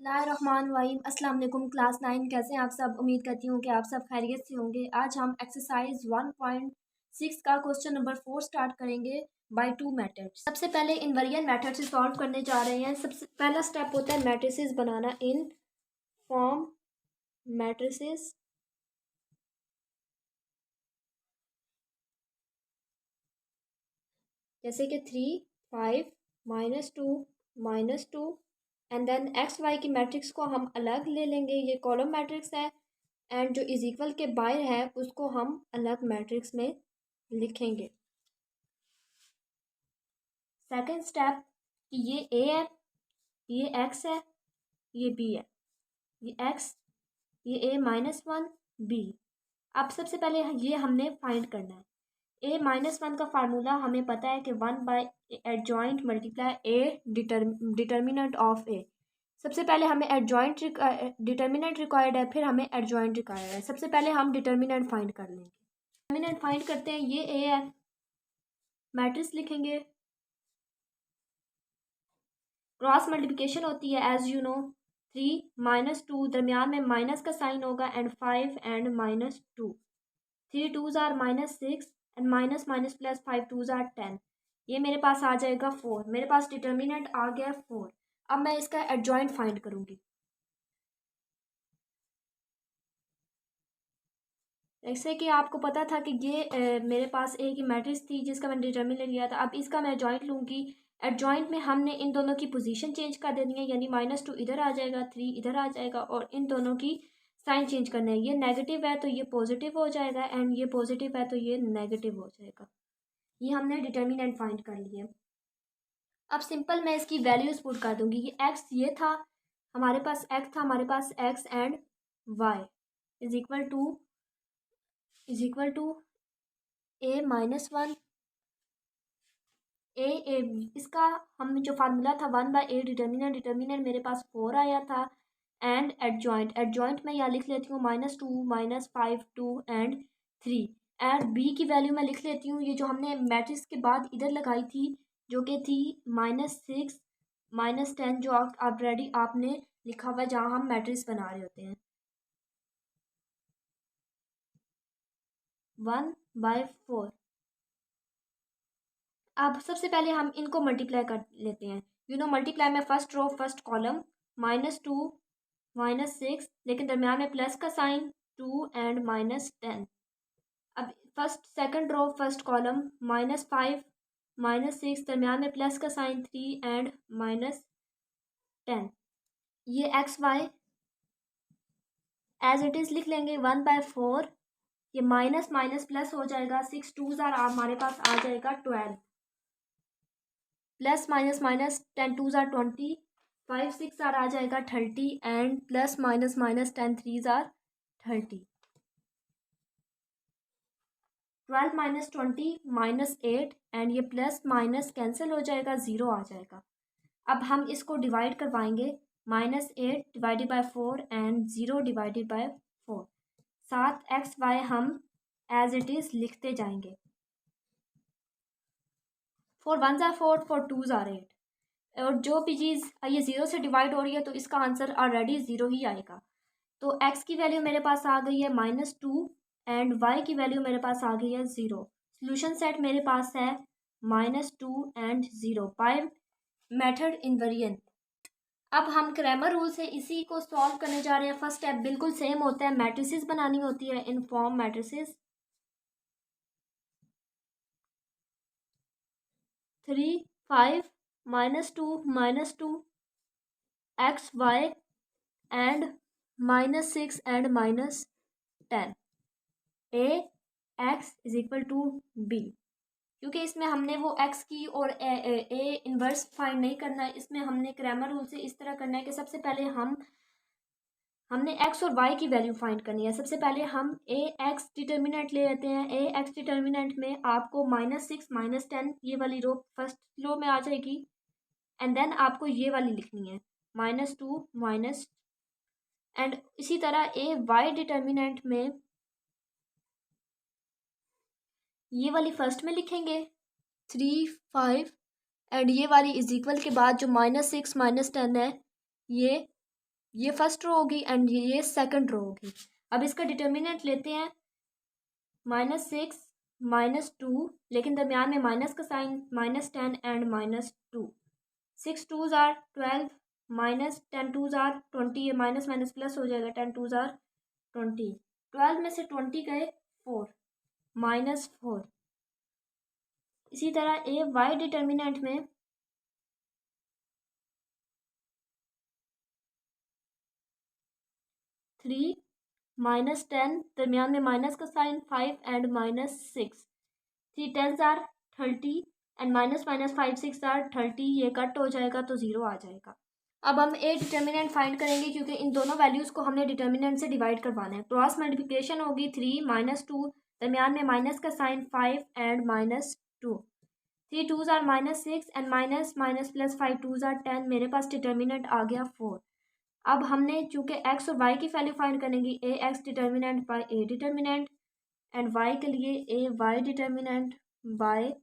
बिस्मिल्लाहिर्रहमानिर्रहीम। अस्सलाम वालेकुम क्लास 9 कैसे हैं आप सब। उम्मीद करती हूँ कि आप सब खैरियत से होंगे। आज हम एक्सरसाइज 1.6 का क्वेश्चन नंबर 4 स्टार्ट करेंगे बाय टू मेथड्स। सबसे पहले इनवेरिएंट मेथड से सॉल्व करने जा रहे हैं। सबसे पहला स्टेप होता है मैट्रिसेस बनाना इन फॉर्म मैट्रिसेस। जैसे कि 3 5 -2 -2 एंड देन एक्स वाई की मैट्रिक्स को हम अलग ले लेंगे। ये कॉलम मैट्रिक्स है एंड जो इज इक्वल के बाहर है उसको हम अलग मैट्रिक्स में लिखेंगे। सेकंड स्टेप कि ये ए है, ये एक्स है, ये बी है, ये एक्स, ये ए -1 बी। अब सबसे पहले ये हमने फाइंड करना है। ए -1 का फार्मूला हमें पता है कि 1 adjoint multiply A determinant of A. सबसे पहले हमें एडजॉइंट डिटर्मिनेंट रिक्वायर्ड है, फिर हमें एडजॉइंट रिक्वायर्ड है। सबसे पहले हम डिटर्मिनेंट फाइंड कर लेंगे। डिटर्मिनेंट फाइंड करते हैं। ये ए है, मैट्रिक्स लिखेंगे, क्रॉस मल्टीप्लिकेशन होती है एज यू नो। 3 -2 दरमियान में माइनस का साइन होगा and 5 and -2। 3 2s are -6 and minus minus plus 5 2s are 10। ये मेरे पास आ जाएगा 4। मेरे पास डिटर्मिनेंट आ गया 4। अब मैं इसका एडजॉइंट फाइंड करूंगी। जैसे कि आपको पता था कि ये मेरे पास ए की मैट्रिक्स थी जिसका मैंने डिटर्मिनेंट लिया था। अब इसका मैं जॉइंट लूँगी। एडजॉइंट में हमने इन दोनों की पोजीशन चेंज कर देनी है, यानी -2 इधर आ जाएगा, 3 इधर आ जाएगा और इन दोनों की साइन चेंज करना है। ये नेगेटिव है तो ये पॉजिटिव हो जाएगा एंड ये पॉजिटिव है तो ये नेगेटिव हो जाएगा। ये हमने डिटर्मिनेंट फाइंड कर लिया। अब सिंपल मैं इसकी वैल्यूज पुट कर दूंगी। ये एक्स ये था, हमारे पास एक्स था, हमारे पास x and Y is equal to A -1 A इसका हम जो फार्मूला था 1/a डिटर्मिनेंट मेरे पास 4 आया था एंड एडजॉइंट मैं यहाँ लिख लेती हूँ -2 -5 2 एंड 3 एंड बी की वैल्यू मैं लिख लेती हूँ। ये जो हमने मैट्रिक्स के बाद इधर लगाई थी जो कि थी -6 -10 जो ऑलरेडी आपने लिखा हुआ है जहाँ हम मैट्रिक्स बना रहे होते हैं 1/4। अब सबसे पहले हम इनको मल्टीप्लाई कर लेते हैं। मल्टीप्लाई में फर्स्ट रो फर्स्ट कॉलम -2 -6 लेकिन दरम्यान में प्लस का साइन 2 एंड -10। अब first second row first column -5 -6 दरम्यान में प्लस का साइन 3 एंड -10। ये X Y as it is लिख लेंगे 1/4। ये माइनस माइनस प्लस हो जाएगा, 6 2s आर हमारे पास आ जाएगा 12 plus minus minus 10 2s are 20 5 6 are आ जाएगा 30 and plus minus minus 10 3s are 30। 12 -20 -8 and ये प्लस माइनस कैंसिल हो जाएगा, 0 आ जाएगा। अब हम इसको डिवाइड करवाएंगे -8 divided by 4 and 0 divided by 4। 7 X Y हम एज इट इज़ लिखते जाएंगे। 4 1s आर 4 4 2s आर 8 और जो भी चीज़ ये 0 से डिवाइड हो रही है तो इसका आंसर ऑलरेडी 0 ही आएगा। तो x की वैल्यू मेरे पास आ गई है -2 एंड y की वैल्यू मेरे पास आ गई है 0। सोल्यूशन सेट मेरे पास है -2 एंड 0 बाय मेथड इनवेरिएंट। अब हम क्रैमर रूल से इसी को सॉल्व करने जा रहे हैं। फर्स्ट स्टेप बिल्कुल सेम होता है, मैट्रिसेस बनानी होती है in form matrices. 3 5 -2 -2 X Y and -6 and -10 A X is equal to B. क्योंकि इसमें हमने वो एक्स की और ए इनवर्स फाइंड नहीं करना है, इसमें हमने क्रैमर रूल से इस तरह करना है कि सबसे पहले हमने एक्स और वाई की वैल्यू फाइंड करनी है। सबसे पहले हम ए एक्स डिटर्मिनेंट ले लेते हैं। ए एक्स डिटर्मिनेंट में आपको -6 -10 ये वाली रो फर्स्ट रो में आ जाएगी एंड देन आपको ये वाली लिखनी है -2 माइनस एंड इसी तरह ए वाई डिटर्मिनेंट में ये वाली फर्स्ट में लिखेंगे 3 5 एंड ये वाली इज इक्वल के बाद जो -6 -10 है ये ये फर्स्ट रो होगी एंड ये सेकंड रो होगी। अब इसका डिटर्मिनेंट लेते हैं, -6 -2, लेकिन दरमियान में माइनस का sign, -10 and -2। 6 2s are 12, -10 2s are 20, ये माइनस माइनस प्लस हो जाएगा, 10 2s are 20। 12 में से 20 गए 4, -4। इसी तरह ए वाई डिटर्मिनेंट में 3 -10, दरमियान में माइनस का sign, 5 and -6। 3 10s are 30 and minus minus 5 6 are 30, ये कट हो जाएगा तो 0 आ जाएगा। अब हम ए डिटर्मिनेंट फाइंड करेंगे क्योंकि इन दोनों वैल्यूज़ को हमने डिटर्मिनेंट से डिवाइड करवाना है। क्रॉस मल्टीप्लिकेशन होगी 3 -2, दरमियान में माइनस का sign, 5 and -2। 3 2s are -6 and minus minus plus 5 2s are 10, मेरे पास डिटर्मिनेंट आ गया 4। अब हमने चूँकि एक्स और वाई की वैल्यू फाइंड करनेगी, A x determinant by A determinant and y के लिए A y determinant by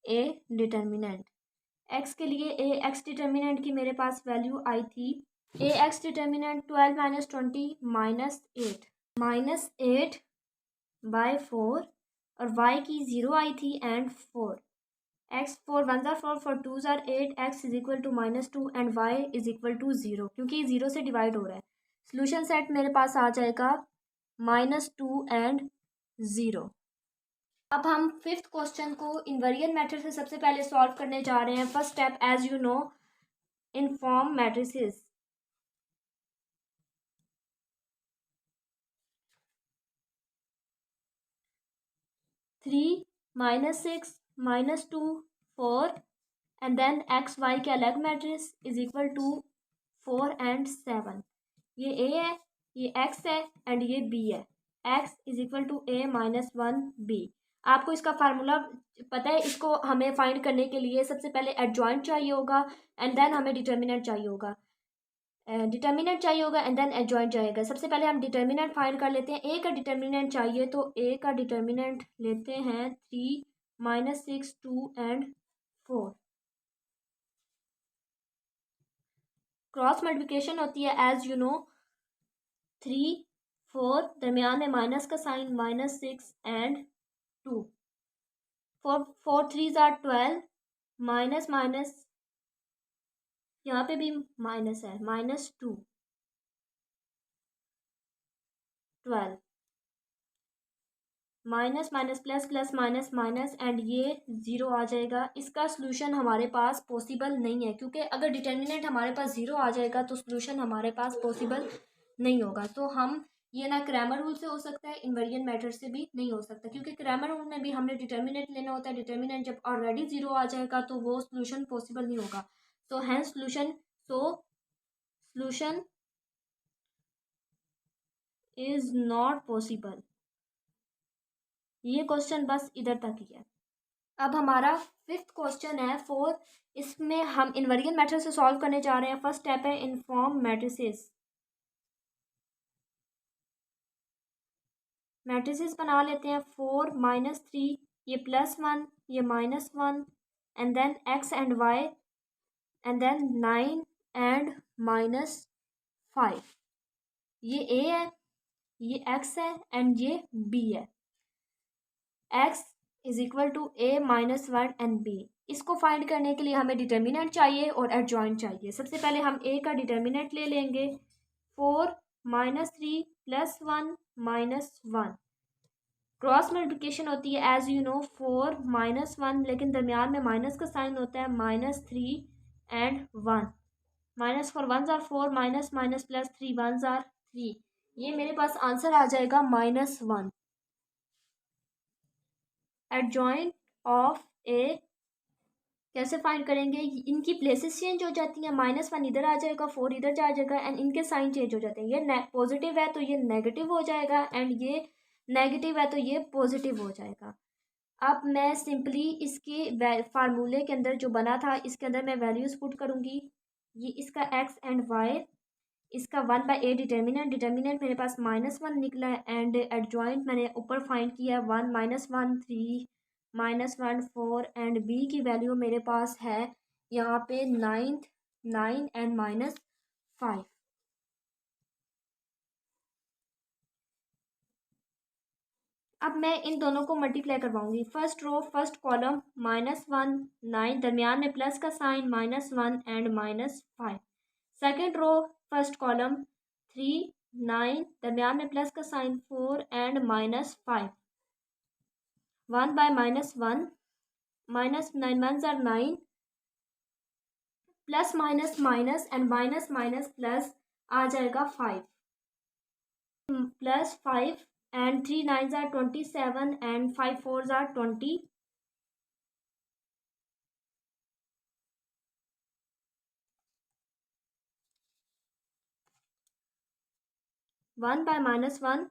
A determinant. X के लिए ए एक्स डिटर्मिनेंट की मेरे पास वैल्यू आई थी, ए एक्स डिटर्मिनेंट 12 - 20 -8 बाय 4, और वाई की 0 आई थी and 4। X 4 1s are 4, 4 2s are 8, X is equal to -2 and Y is equal to 0, क्योंकि ये 0 से डिवाइड हो रहा है। सोल्यूशन सेट मेरे पास आ जाएगा -2 एंड 0। अब हम फिफ्थ क्वेश्चन को इनवेरिएंट मेथड से सबसे पहले सॉल्व करने जा रहे हैं। First step, as you know, inform matrices. Three -6 -2 4 and then X Y के अलग matrix is equal to 4 and 7। ये ए है, ये एक्स है एंड ये बी है। X is equal to A -1 B. आपको इसका फार्मूला पता है। इसको हमें फाइंड करने के लिए सबसे पहले एडजॉइंट चाहिए होगा एंड देन हमें डिटर्मिनेंट चाहिए होगा। डिटर्मिनेंट चाहिए होगा एंड देन एडजॉइंट जाएगा। सबसे पहले हम डिटर्मिनेंट फाइंड कर लेते हैं। ए का डिटर्मिनेंट चाहिए तो ए का डिटर्मिनेंट लेते हैं 3 -6 2 एंड 4। क्रॉस मल्टीप्लिकेशन होती है एज यू नो। 3 4, दरमियान में माइनस का sign, -6 and 2। 4 3s are 12, minus minus यहाँ पे भी माइनस है, -2 12, minus minus plus plus minus minus and ये 0 आ जाएगा। इसका सोल्यूशन हमारे पास पॉसिबल नहीं है, क्योंकि अगर डिटर्मिनेंट हमारे पास 0 आ जाएगा तो सोल्यूशन हमारे पास पॉसिबल नहीं होगा। तो हम ये ना क्रैमर रूल से हो सकता है, इनवेरिएंट मेथड से भी नहीं हो सकता, क्योंकि क्रैमर रूल में भी हमने डिटर्मिनेंट लेना होता है। डिटर्मिनेंट जब ऑलरेडी 0 आ जाएगा तो वो सोल्यूशन पॉसिबल नहीं होगा। तो hence solution is not possible. ये क्वेश्चन बस इधर तक ही है। अब हमारा फिफ्थ क्वेश्चन है 4। इसमें हम इनवेरिएंट मेथड से सॉल्व करने जा रहे हैं। फर्स्ट स्टेप है इनफॉर्म मैट्रिसेस। मैट्रिसेस बना लेते हैं। 4 -3, ये +1, ये -1 and then X and Y and then 9 and -5। ये ए है, ये एक्स है एंड ये बी है। X is equal to A -1 and B. इसको फाइंड करने के लिए हमें डिटर्मिनेंट चाहिए और एडजॉइंट चाहिए। सबसे पहले हम ए का डिटर्मिनेंट ले लेंगे। 4 -3 +1 -1। क्रॉस मल्टीप्लिकेशन होती है एज यू नो। 4 -1, लेकिन दरमियान में माइनस का साइन होता है, -3 and 1। -4 1s are 4, minus minus plus 3 1s are 3। ये मेरे पास आंसर आ जाएगा -1। एडजॉइंट ऑफ ए कैसे फाइंड करेंगे? इनकी प्लेसेस चेंज हो जाती हैं। -1 इधर आ जाएगा, 4 इधर जा जाएगा एंड इनके साइन चेंज हो जाते हैं। ये पॉजिटिव है तो ये नेगेटिव हो जाएगा एंड ये नेगेटिव है तो ये पॉजिटिव हो जाएगा। अब मैं सिंपली इसके फार्मूले के अंदर जो बना था इसके अंदर मैं वैल्यूज़ पुट करूँगी। ये इसका एक्स एंड वाई, इसका 1/a डिटर्मिनेंट मेरे पास -1 निकला है एंड एडजॉइंट मैंने ऊपर फाइंड किया है 1 -1 3 -1 4 एंड b की वैल्यू मेरे पास है यहाँ पे 9 एंड -5। अब मैं इन दोनों को मल्टीप्लाई करवाऊंगी। फर्स्ट रो फर्स्ट कॉलम -1 9, दरमियान में प्लस का sign -1 and -5। Second row first column 3 9, दरमियान में प्लस का sign 4 and -5। 1 by -1 -9 1s are 9, plus minus minus and minus minus plus आ जाएगा 5 plus 5 and 3 9s are 27 and 5 4s are 20। 1 by -1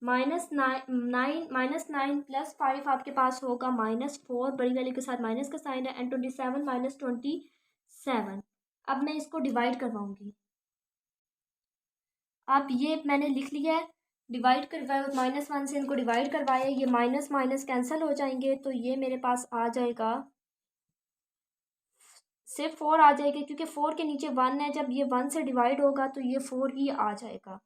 -9 plus 5 आपके पास होगा -4, बड़ी वैल्यू के साथ माइनस का साइन है, एंड 27 - 27। अब मैं इसको डिवाइड करवाऊंगी। अब ये मैंने लिख लिया है, डिवाइड करवाए, -1 से इनको डिवाइड करवाए, ये माइनस माइनस कैंसिल हो जाएंगे, तो ये मेरे पास आ जाएगा सिर्फ 4 आ जाएगा, क्योंकि 4 के नीचे 1 है। जब ये 1 से डिवाइड होगा तो ये 4 ही आ जाएगा।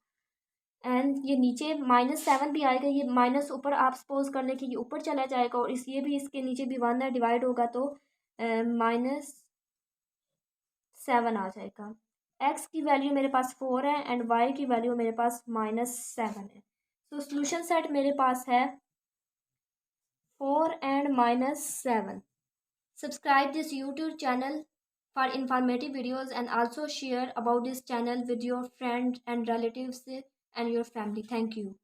एंड ये नीचे -7 भी आएगा, ये माइनस ऊपर आप सपोज कर लें कि ये ऊपर चला जाएगा, और इस ये भी इसके नीचे भी 1 है, डिवाइड होगा तो -7 आ जाएगा। x की वैल्यू मेरे पास 4 है एंड y की वैल्यू मेरे पास -7 है। तो सॉल्यूशन सेट मेरे पास है 4 and -7। Subscribe this YouTube channel for informative videos, and also share about this channel with your friends and relatives and your family. Thank you.